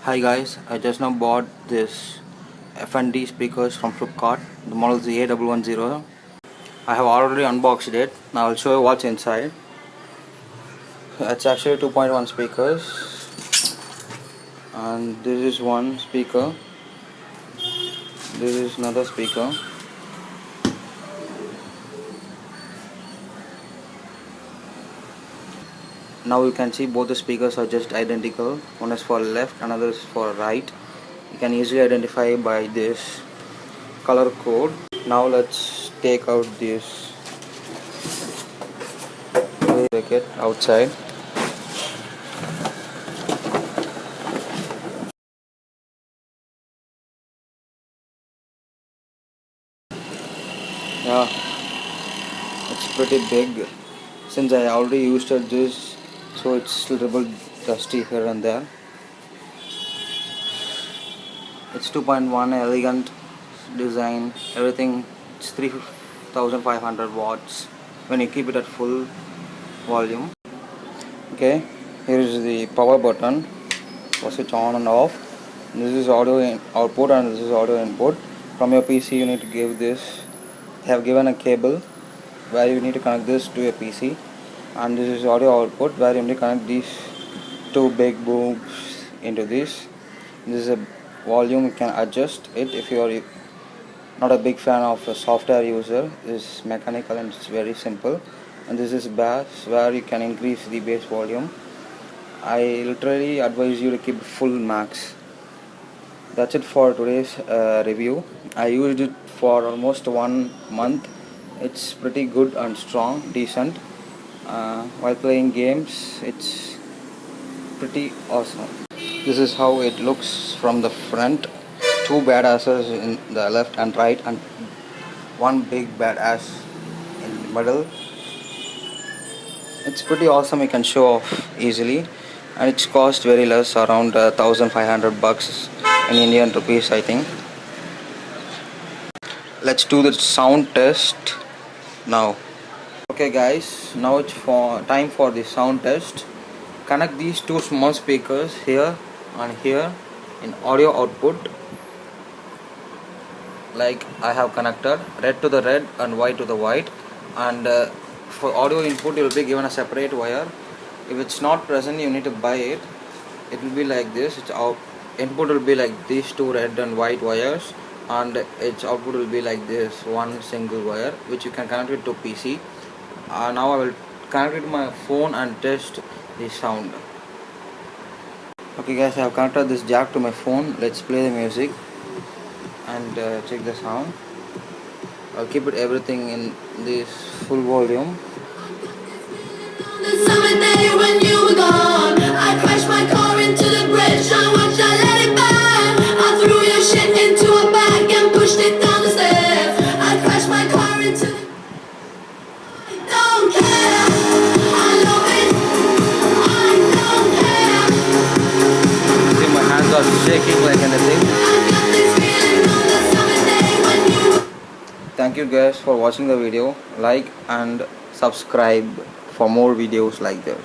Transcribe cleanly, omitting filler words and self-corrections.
Hi guys, I just now bought this FND speakers from Flipkart. The model is the A110. I have already unboxed it. Now I'll show you what's inside. It's actually 2.1 speakers, and this is one speaker. This is another speaker. Now you can see both the speakers are just identical. One is for left, another is for right. You can easily identify by this color code. Now let's take out this, take it outside. Yeah, it's pretty big. Since I already used this, so it's a little bit dusty here and there. It's 2.1, elegant design, everything. It's 3500 watts when you keep it at full volume. Okay, here is the power button for switch on and off. This is audio output and this is audio input. From your PC you need to give this. They have given a cable where you need to connect this to your PC, and this is audio output where you need to connect these two big booms into this. This is a volume, you can adjust it if you are not a big fan of a software user. This is mechanical and it's very simple. And this is bass where you can increase the bass volume. I literally advise you to keep full max. That's it for today's review. I used it for almost 1 month. It's pretty good and strong, decent. While playing games, it's pretty awesome. This is how it looks from the front. Two badasses in the left and right, and one big badass in the middle. It's pretty awesome. You can show off easily, and it's cost very less, around 1500 bucks in Indian rupees, I think. Let's do the sound test now. Okay guys, now it's time for the sound test. Connect these two small speakers here and here in audio output, like I have connected red to the red and white to the white, and for audio input you will be given a separate wire. If it's not present, you need to buy it. It will be like this. Its input will be like these two red and white wires, and its output will be like this, one single wire which you can connect it to PC. Now I will connect it to my phone and test the sound. Okay guys, I have connected this jack to my phone. Let's play the music and check the sound. I'll keep it everything in this full volume. The summer day when you were gone, I crashed my car into the bridge. I watched, I let it burn. I threw your shit into a bag and pushed it down the stairs. I crashed my car into the... I don't care. I love it. I don't care. See, my hands are shaking like anything. I got this feeling on the summer day when you were... Thank you guys for watching the video. Like and subscribe for more videos like this.